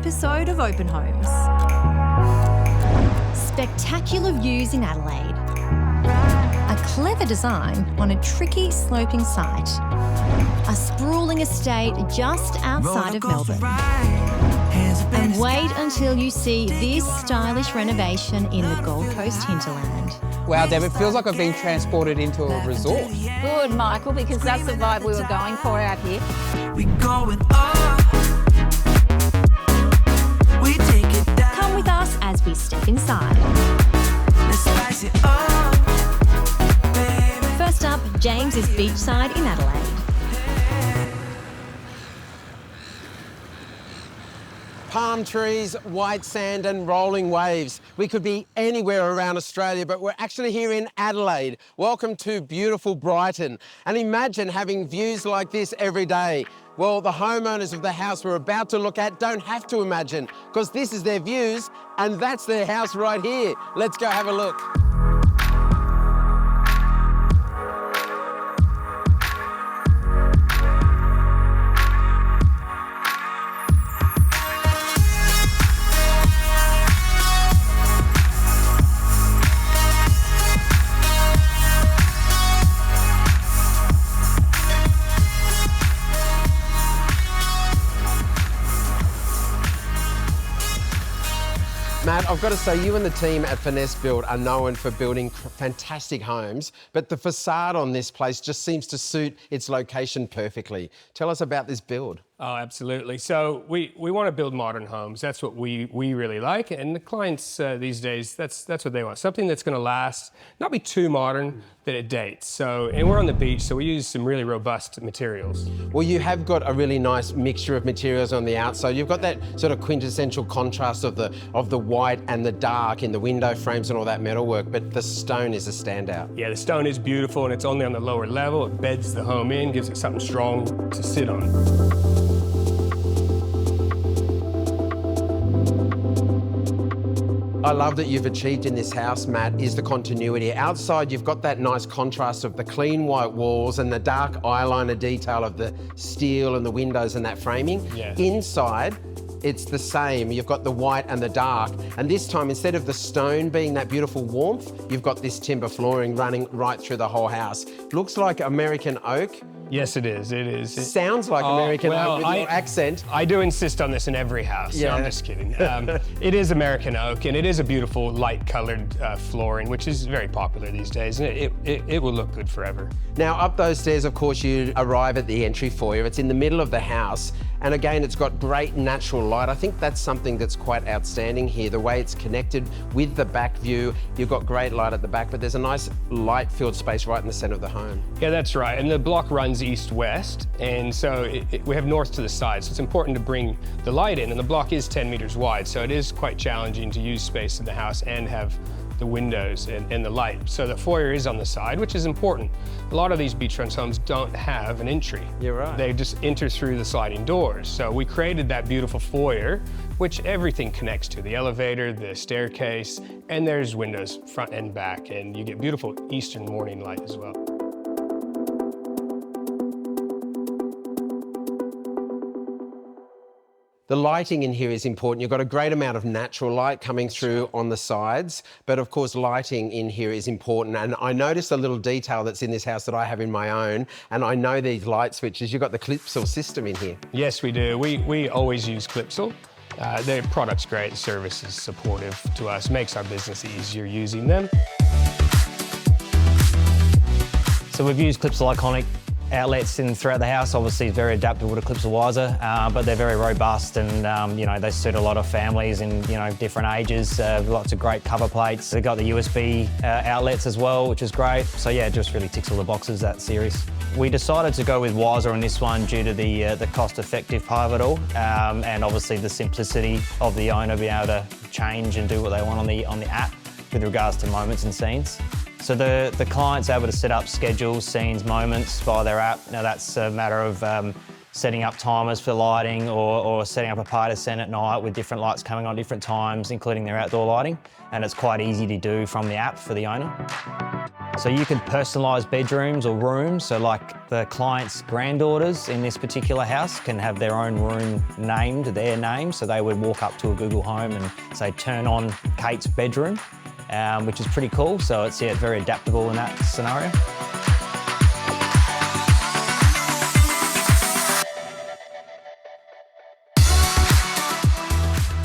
episode of Open Homes. Spectacular views in Adelaide. A clever design on a tricky sloping site. A sprawling estate just outside of Melbourne. And wait until you see this stylish renovation in the Gold Coast hinterland. Wow, Deb, it feels like I've been transported into a resort. Good, Michael, because that's the vibe we were going for out here. We going up. We take it down. Come with us as we step inside. Let's spice it up, baby. First up, James's Beachside in Adelaide. Palm trees, white sand and rolling waves. We could be anywhere around Australia, but we're actually here in Adelaide. Welcome to beautiful Brighton. And imagine having views like this every day. Well, the homeowners of the house we're about to look at don't have to imagine, because this is their views and that's their house right here. Let's go have a look. Matt, I've got to say, you and the team at Finesse Build are known for building fantastic homes, but the facade on this place just seems to suit its location perfectly. Tell us about this build. Oh, absolutely. So we want to build modern homes. That's what we really like. And the clients these days, that's what they want. Something that's going to last, not be too modern that it dates. So, and we're on the beach, so we use some really robust materials. Well, you have got a really nice mixture of materials on the outside. You've got that sort of quintessential contrast of the white and the dark in the window frames and all that metalwork, but the stone is a standout. Yeah, the stone is beautiful and it's only on the lower level. It beds the home in, gives it something strong to sit on. I love that you've achieved in this house, Matt, is the continuity. Outside, you've got that nice contrast of the clean white walls and the dark eyeliner detail of the steel and the windows and that framing. Yes. Inside, it's the same. You've got the white and the dark. And this time, instead of the stone being that beautiful warmth, you've got this timber flooring running right through the whole house. Looks like American oak. Yes, it is. It is. Sounds like American oak with your accent. I do insist on this in every house. Yeah. No, I'm just kidding. It is American oak, and it is a beautiful light-coloured flooring, which is very popular these days, and it will look good forever. Now, up those stairs, of course, you arrive at the entry foyer. It's in the middle of the house, and again, it's got great natural light. I think that's something that's quite outstanding here, the way it's connected with the back view. You've got great light at the back, but there's a nice light-filled space right in the centre of the home. Yeah, that's right, and the block runs east-west, and so we have north to the side, so it's important to bring the light in, and the block is 10 metres wide, so it is quite challenging to use space in the house and have the windows and the light. So the foyer is on the side, which is important. A lot of these beachfront homes don't have an entry. You're right. They just enter through the sliding doors. So we created that beautiful foyer, which everything connects to, the elevator, the staircase, and there's windows front and back, and you get beautiful eastern morning light as well. The lighting in here is important. You've got a great amount of natural light coming through on the sides, but of course lighting in here is important. And I noticed a little detail that's in this house that I have in my own, and I know these light switches. You've got the Clipsal system in here. Yes, we do. We always use Clipsal. Their product's great, the service is supportive to us, makes our business easier using them. So we've used Clipsal Iconic outlets throughout the house. Obviously very adaptable to Clipsal Wiser, but they're very robust and you know, they suit a lot of families in different ages. Lots of great cover plates. They've got the USB outlets as well, which is great. So yeah, it just really ticks all the boxes, that series. We decided to go with Wiser on this one due to the cost-effective part of it all, and obviously the simplicity of the owner being able to change and do what they want on the app with regards to moments and scenes. So the client's able to set up schedules, scenes, moments via their app. Now that's a matter of setting up timers for lighting or setting up a party scene at night with different lights coming on different times, including their outdoor lighting. And it's quite easy to do from the app for the owner. So you can personalise bedrooms or rooms. So like the client's granddaughters in this particular house can have their own room named their name. So they would walk up to a Google Home and say, turn on Kate's bedroom, which is pretty cool. So it's very adaptable in that scenario.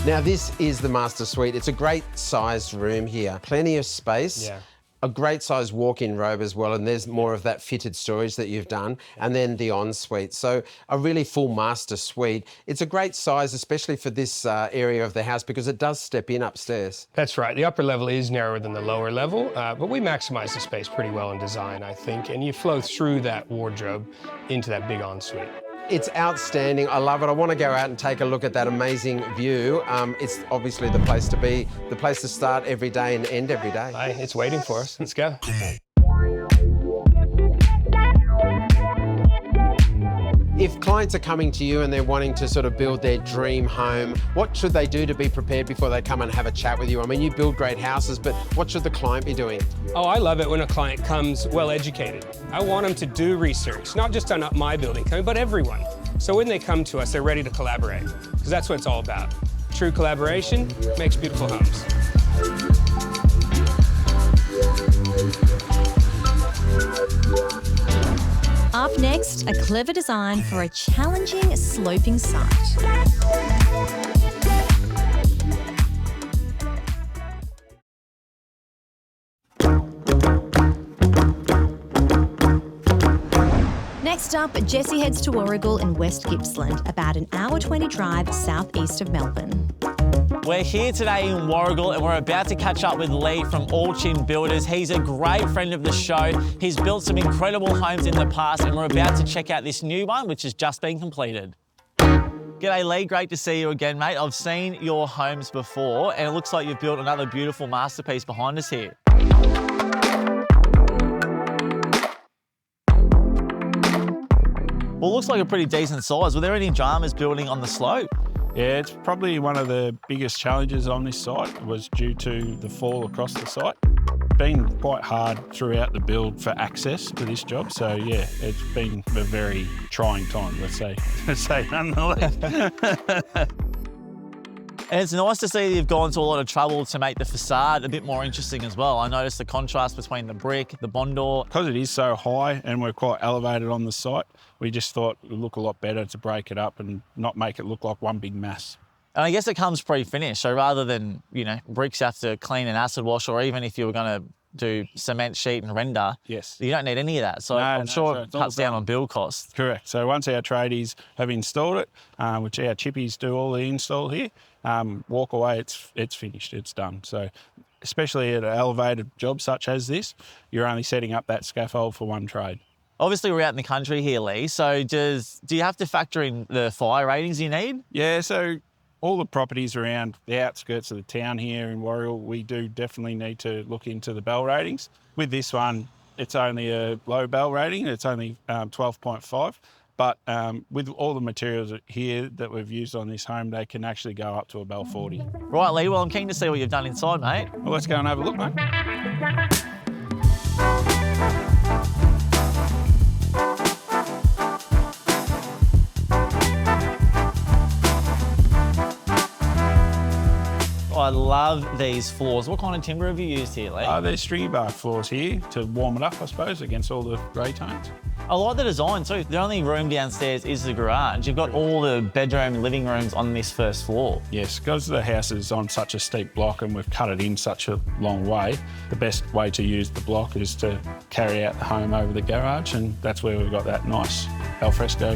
Now this is the master suite. It's a great sized room here. Plenty of space. Yeah. A great sized walk-in robe as well, and there's more of that fitted storage that you've done, and then the ensuite. So a really full master suite. It's a great size, especially for this area of the house, because it does step in upstairs. That's right. The upper level is narrower than the lower level, but we maximise the space pretty well in design, I think, and you flow through that wardrobe into that big ensuite. It's outstanding. I love it. I want to go out and take a look at that amazing view. It's obviously the place to be, the place to start every day and end every day. Hey, it's waiting for us. Let's go. If clients are coming to you and they're wanting to sort of build their dream home, what should they do to be prepared before they come and have a chat with you? I mean, you build great houses, but what should the client be doing? Oh, I love it when a client comes well educated. I want them to do research, not just on my building company, but everyone. So when they come to us, they're ready to collaborate, because that's what it's all about. True collaboration makes beautiful homes. Up next, a clever design for a challenging sloping site. Next up, Jessie heads to Warragul in West Gippsland, about an hour 20 drive southeast of Melbourne. We're here today in Warragul and we're about to catch up with Lee from All Chin Builders. He's a great friend of the show. He's built some incredible homes in the past and we're about to check out this new one which has just been completed. G'day Lee, great to see you again, mate. I've seen your homes before and it looks like you've built another beautiful masterpiece behind us here. Well, it looks like a pretty decent size. Were there any dramas building on the slope? Yeah, it's probably one of the biggest challenges on this site was due to the fall across the site. Been quite hard throughout the build for access to this job, so yeah, it's been a very trying time, let's say nonetheless. And it's nice to see that you've gone to a lot of trouble to make the facade a bit more interesting as well. I noticed the contrast between the brick, the bondor. Because it is so high and we're quite elevated on the site, we just thought it would look a lot better to break it up and not make it look like one big mass. And I guess it comes pre-finished, so rather than, you know, bricks you have to clean and acid wash, or even if you were going to do cement sheet and render, yes, you don't need any of that. So I'm sure it cuts down on build costs. Correct. So once our tradies have installed it, which our chippies do all the install here, walk away, it's finished, it's done. So especially at an elevated job such as this, you're only setting up that scaffold for one trade. Obviously we're out in the country here, Lee, so do you have to factor in the fire ratings you need? Yeah, so all the properties around the outskirts of the town here in Warragul, we do definitely need to look into the bell ratings. With this one, it's only a low bell rating, it's only 12.5. But with all the materials here that we've used on this home, they can actually go up to a bell 40. Right, Lee, well, I'm keen to see what you've done inside, mate. Well, let's go and have a look, mate. I love these floors. What kind of timber have you used here, Lee? There's stringy bark floors here to warm it up, I suppose, against all the grey tones. I like the design too. The only room downstairs is the garage. You've got all the bedroom and living rooms on this first floor. Yes, because the house is on such a steep block and we've cut it in such a long way, the best way to use the block is to carry out the home over the garage, and that's where we've got that nice alfresco.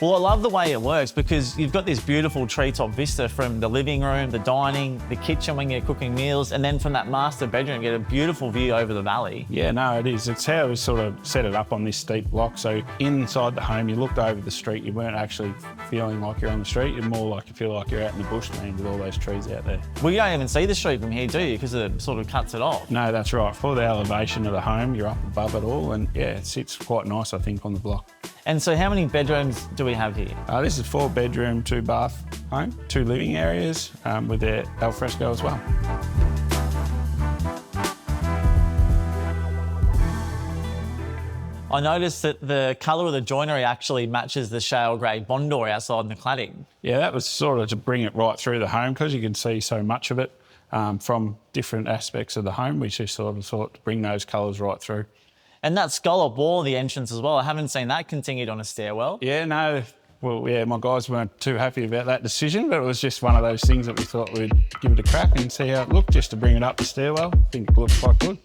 Well, I love the way it works because you've got this beautiful treetop vista from the living room, the dining, the kitchen when you're cooking meals, and then from that master bedroom, you get a beautiful view over the valley. Yeah, no, it is. It's how we sort of set it up on this steep block. So inside the home, you looked over the street, you weren't actually feeling like you're on the street, you're more like you feel like you're out in the bushland with all those trees out there. Well, you don't even see the street from here, do you? Because it sort of cuts it off. No, that's right. For the elevation of the home, you're up above it all, and yeah, it sits quite nice, I think, on the block. And so how many bedrooms do we have here? This is 4-bedroom, 2-bath home, 2 living areas with their alfresco as well. I noticed that the colour of the joinery actually matches the shale grey bond door outside in the cladding. Yeah, that was sort of to bring it right through the home because you can see so much of it from different aspects of the home. We just sort of thought to bring those colours right through. And that scallop wall of the entrance as well, I haven't seen that continued on a stairwell. Yeah, no. Well, yeah, my guys weren't too happy about that decision, but it was just one of those things that we thought we'd give it a crack and see how it looked, just to bring it up the stairwell. I think it looks quite good.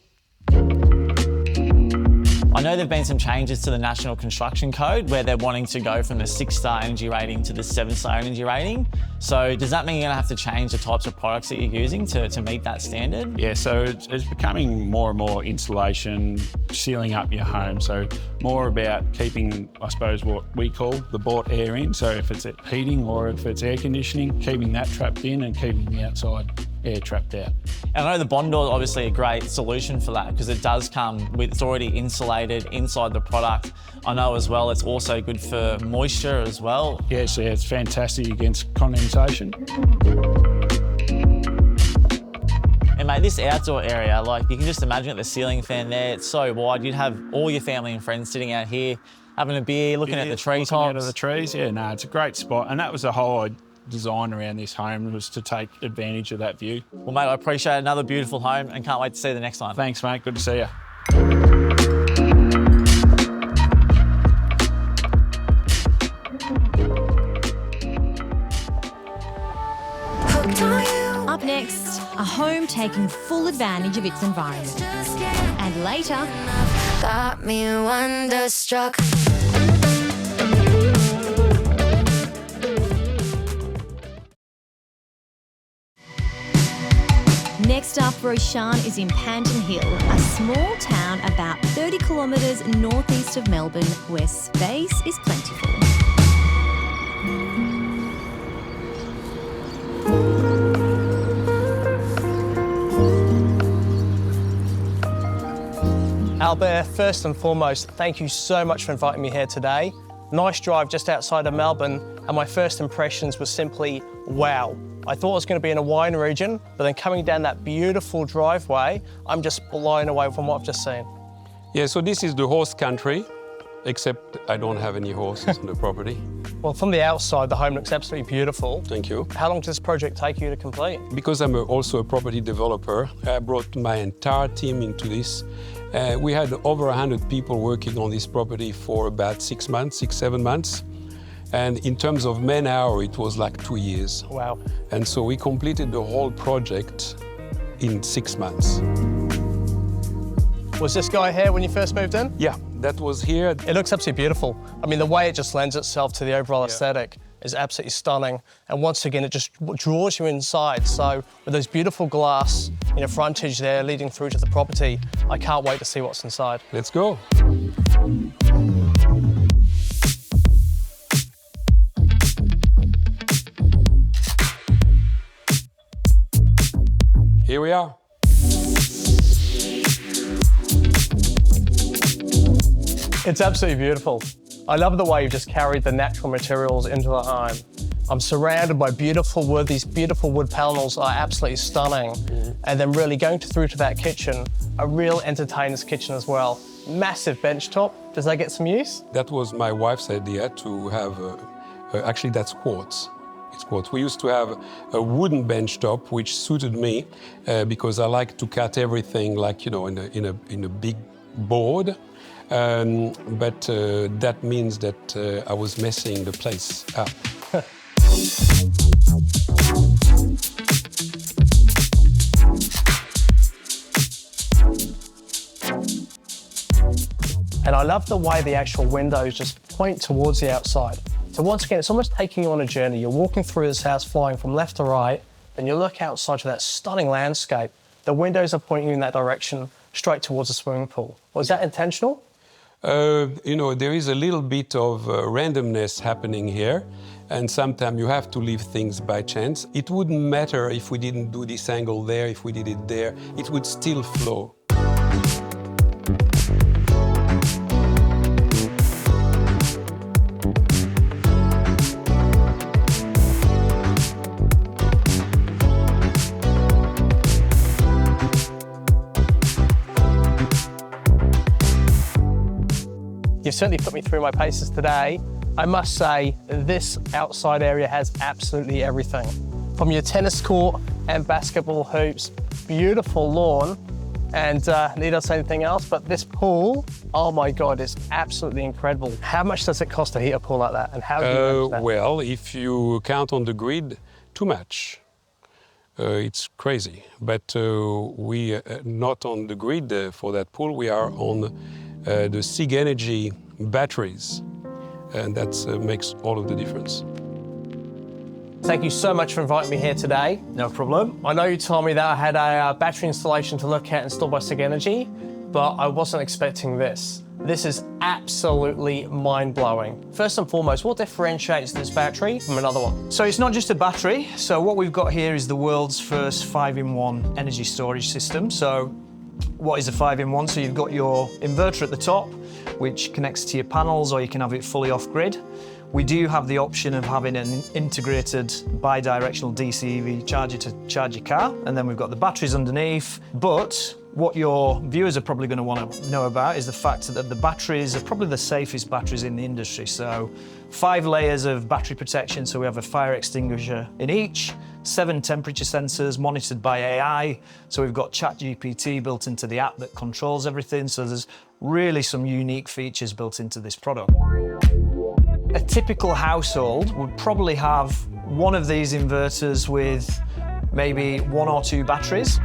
I know there have been some changes to the National Construction Code where they're wanting to go from the 6-star energy rating to the 7-star energy rating. So does that mean you're going to have to change the types of products that you're using to meet that standard? Yeah, so it's becoming more and more insulation, sealing up your home. So more about keeping, I suppose, what we call the bought air in. So if it's heating or if it's air conditioning, keeping that trapped in and keeping the outside air trapped out. And I know the bond door is obviously a great solution for that because it does come with, it's already insulated inside the product. I know as well it's also good for moisture as well. Yes, yeah, it's fantastic against condensation. And mate, this outdoor area, like you can just imagine the ceiling fan there, it's so wide. You'd have all your family and friends sitting out here, having a beer, looking at the treetops. Looking out of the trees, yeah, no, it's a great spot. And that was the whole design around this home, was to take advantage of that view. Well, mate, I appreciate another beautiful home and can't wait to see you the next time. Thanks, mate. Good to see you. Up next, a home taking full advantage of its environment. And later, Got me wonderstruck. next up, Roshan is in Panton Hill, a small town about 30 kilometres northeast of Melbourne, where space is plentiful. Albert, first and foremost, thank you so much for inviting me here today. Nice drive just outside of Melbourne, and my first impressions were simply, wow. I thought it was going to be in a wine region, but then coming down that beautiful driveway, I'm just blown away from what I've just seen. Yeah, so this is the horse country, except I don't have any horses on the property. Well, from the outside, the home looks absolutely beautiful. Thank you. How long does this project take you to complete? Because I'm also a property developer, I brought my entire team into this. We had over 100 people working on this property for about 6 months, 7 months. And in terms of man-hour, it was like 2 years. Wow. And so we completed the whole project in 6 months. Was this guy here when you first moved in? Yeah, that was here. It looks absolutely beautiful. I mean, the way it just lends itself to the overall aesthetic is absolutely stunning. And once again, it just draws you inside. So with those beautiful glass, frontage there leading through to the property, I can't wait to see what's inside. Let's go. Here we are. It's absolutely beautiful. I love the way you've just carried the natural materials into the home. I'm surrounded by beautiful wood. These beautiful wood panels are absolutely stunning. And then really going through to that kitchen, a real entertainer's kitchen as well. Massive bench top. Does that get some use? That was my wife's idea to have, actually that's quartz. It's quartz. We used to have a wooden bench top, which suited me because I like to cut everything like, in a big board. But that means that I was messing the place up. And I love the way the actual windows just point towards the outside. So once again, it's almost taking you on a journey. You're walking through this house, flying from left to right, and you look outside to that stunning landscape. The windows are pointing you in that direction, straight towards the swimming pool. Was that intentional? There is a little bit of randomness happening here, and sometimes you have to leave things by chance. It wouldn't matter if we didn't do this angle there, if we did it there, it would still flow. certainly put me through my paces today. I must say, this outside area has absolutely everything. From your tennis court and basketball hoops, beautiful lawn, and need I say anything else, but this pool, oh my God, is absolutely incredible. How much does it cost to heat a pool like that, and how do you manage that? Well, if you count on the grid, too much. It's crazy, but we not on the grid for that pool. We are on the SIG Energy batteries, and that makes all of the difference. Thank you so much for inviting me here today. No problem. I know you told me that I had a battery installation to look at installed by SIG Energy, but I wasn't expecting this. This is absolutely mind-blowing. First and foremost, what differentiates this battery from another one? So it's not just a battery. So what we've got here is the world's first 5-in-1 energy storage system. So what is a 5-in-1? So you've got your inverter at the top, which connects to your panels, or you can have it fully off-grid. We do have the option of having an integrated bi-directional DC EV charger to charge your car, and then we've got the batteries underneath. But what your viewers are probably going to want to know about is the fact that the batteries are probably the safest batteries in the industry. So 5 layers of battery protection, so we have a fire extinguisher in each, 7 temperature sensors monitored by AI. So we've got ChatGPT built into the app that controls everything. So there's really some unique features built into this product. A typical household would probably have one of these inverters with maybe 1 or 2 batteries.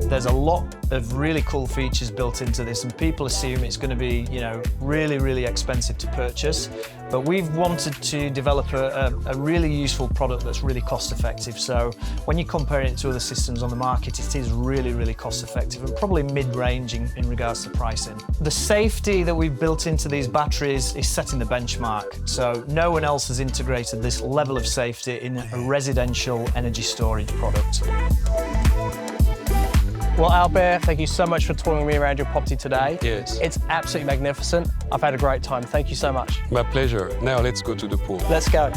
There's a lot of really cool features built into this, and people assume it's going to be, you know, really, really expensive to purchase. But we've wanted to develop a really useful product that's really cost effective. So when you compare it to other systems on the market, it is really, really cost effective and probably mid-range in regards to pricing. The safety that we've built into these batteries is setting the benchmark. So no one else has integrated this level of safety in a residential energy storage product. Well, Albert, thank you so much for touring me around your property today. Yes. It's absolutely magnificent. I've had a great time. Thank you so much. My pleasure. Now let's go to the pool. Let's go.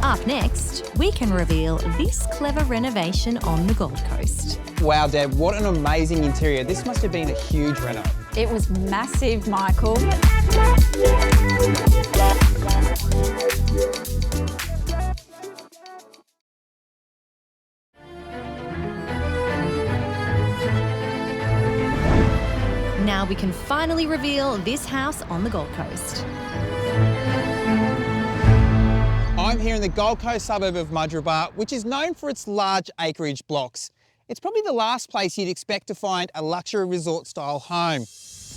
Up next, we can reveal this clever renovation on the Gold Coast. Wow, Deb, what an amazing interior. This must have been a huge reno. It was massive, Michael. Now we can finally reveal this house on the Gold Coast. I'm here in the Gold Coast suburb of Mudgeeraba, which is known for its large acreage blocks. It's probably the last place you'd expect to find a luxury resort style home.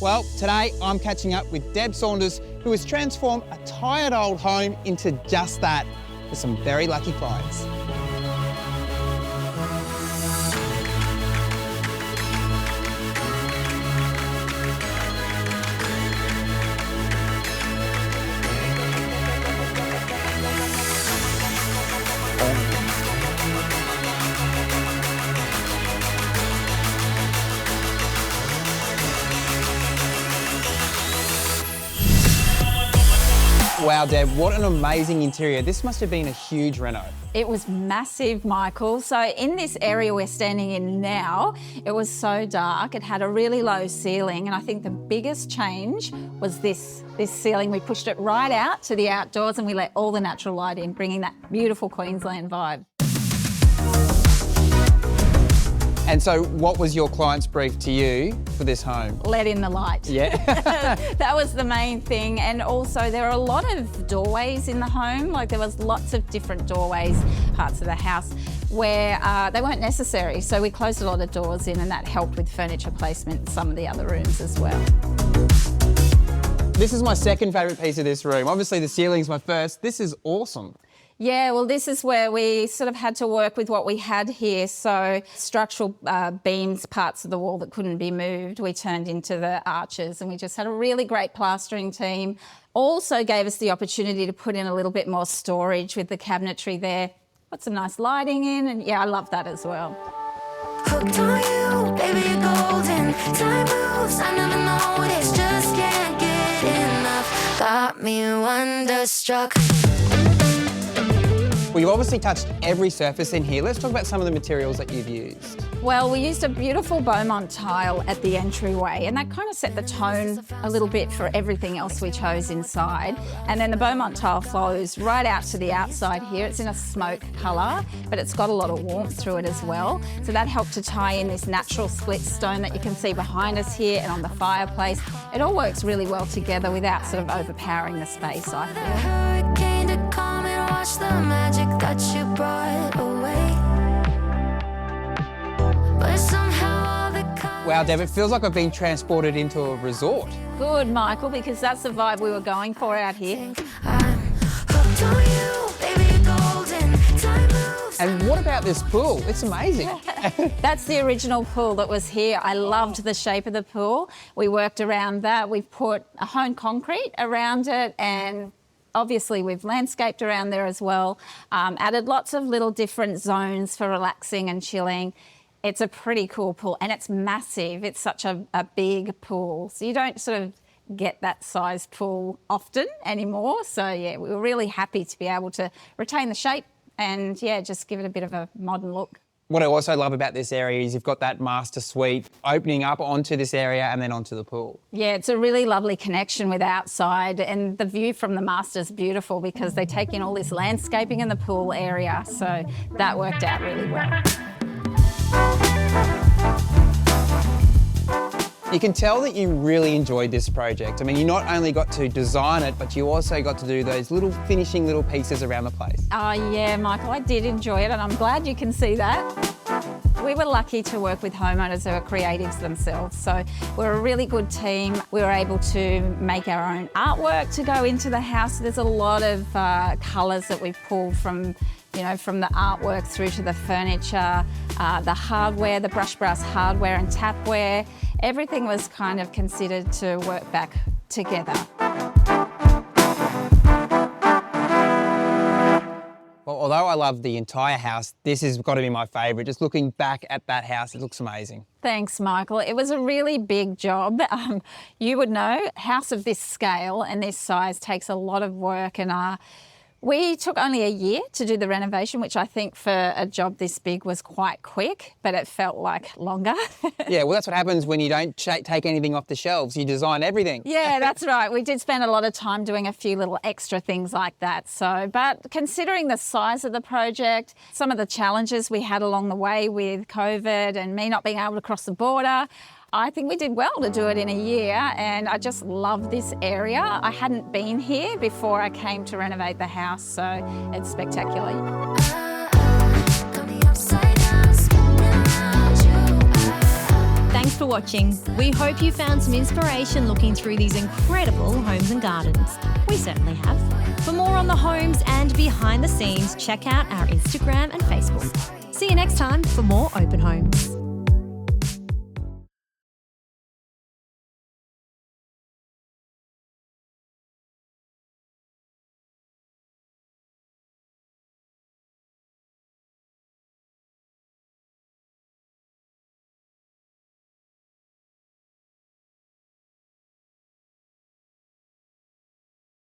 Well, today I'm catching up with Deb Saunders, who has transformed a tired old home into just that, for some very lucky clients. Wow, Deb, what an amazing interior. This must have been a huge reno. It was massive, Michael. So in this area we're standing in now, it was so dark. It had a really low ceiling, and I think the biggest change was this ceiling. We pushed it right out to the outdoors and we let all the natural light in, bringing that beautiful Queensland vibe. And so what was your client's brief to you for this home? Let in the light. Yeah. That was the main thing. And also there are a lot of doorways in the home. Like there was lots of different doorways, parts of the house, where they weren't necessary. So we closed a lot of doors in, and that helped with furniture placement in some of the other rooms as well. This is my second favourite piece of this room. Obviously the ceiling's my first. This is awesome. Yeah, well, this is where we sort of had to work with what we had here. So structural beams, parts of the wall that couldn't be moved, we turned into the arches, and we just had a really great plastering team. Also gave us the opportunity to put in a little bit more storage with the cabinetry there. Put some nice lighting in, and yeah, I love that as well. Hooked on you, baby, you're golden. Time moves, I never noticed, just can't get enough. Got me wonderstruck. Well, you've obviously touched every surface in here. Let's talk about some of the materials that you've used. Well, we used a beautiful Beaumont tile at the entryway, and that kind of set the tone a little bit for everything else we chose inside. And then the Beaumont tile flows right out to the outside here. It's in a smoke colour, but it's got a lot of warmth through it as well. So that helped to tie in this natural split stone that you can see behind us here and on the fireplace. It all works really well together without sort of overpowering the space, I feel. Hurricane to come and wash the magic that you brought away. But somehow all the colors... Wow, Deb, it feels like I've been transported into a resort. Good, Michael, because that's the vibe we were going for out here. I'm hooked on you, baby, you're golden. Time moves. And what about this pool? It's amazing. That's the original pool that was here. I loved the shape of the pool. We worked around that. We've put a honed concrete around it, and obviously we've landscaped around there as well. Added lots of little different zones for relaxing and chilling. It's a pretty cool pool, and it's massive. It's such a big pool. So you don't sort of get that sized pool often anymore. So yeah, we were really happy to be able to retain the shape and yeah, just give it a bit of a modern look. What I also love about this area is you've got that master suite opening up onto this area and then onto the pool. Yeah, it's a really lovely connection with outside, and the view from the master's beautiful because they take in all this landscaping in the pool area. So that worked out really well. You can tell that you really enjoyed this project. I mean, you not only got to design it, but you also got to do those little finishing little pieces around the place. Oh yeah, Michael, I did enjoy it, and I'm glad you can see that. We were lucky to work with homeowners who are creatives themselves, so we're a really good team. We were able to make our own artwork to go into the house. There's a lot of colours that we've pulled from, you know, from the artwork through to the furniture, the hardware, the brush brass hardware and tapware. Everything was kind of considered to work back together. Well, although I love the entire house, this has got to be my favourite. Just looking back at that house, it looks amazing. Thanks, Michael. It was a really big job. You would know, a house of this scale and this size takes a lot of work, and we took only a year to do the renovation, which I think for a job this big was quite quick, but it felt like longer. Yeah, well, that's what happens when you don't take anything off the shelves. You design everything. Yeah, that's right. We did spend a lot of time doing a few little extra things like that. So, but considering the size of the project, some of the challenges we had along the way with COVID and me not being able to cross the border, I think we did well to do it in a year, and I just love this area. I hadn't been here before I came to renovate the house, so it's spectacular. Thanks for watching. We hope you found some inspiration looking through these incredible homes and gardens. We certainly have. For more on the homes and behind the scenes, check out our Instagram and Facebook. See you next time for more Open Homes.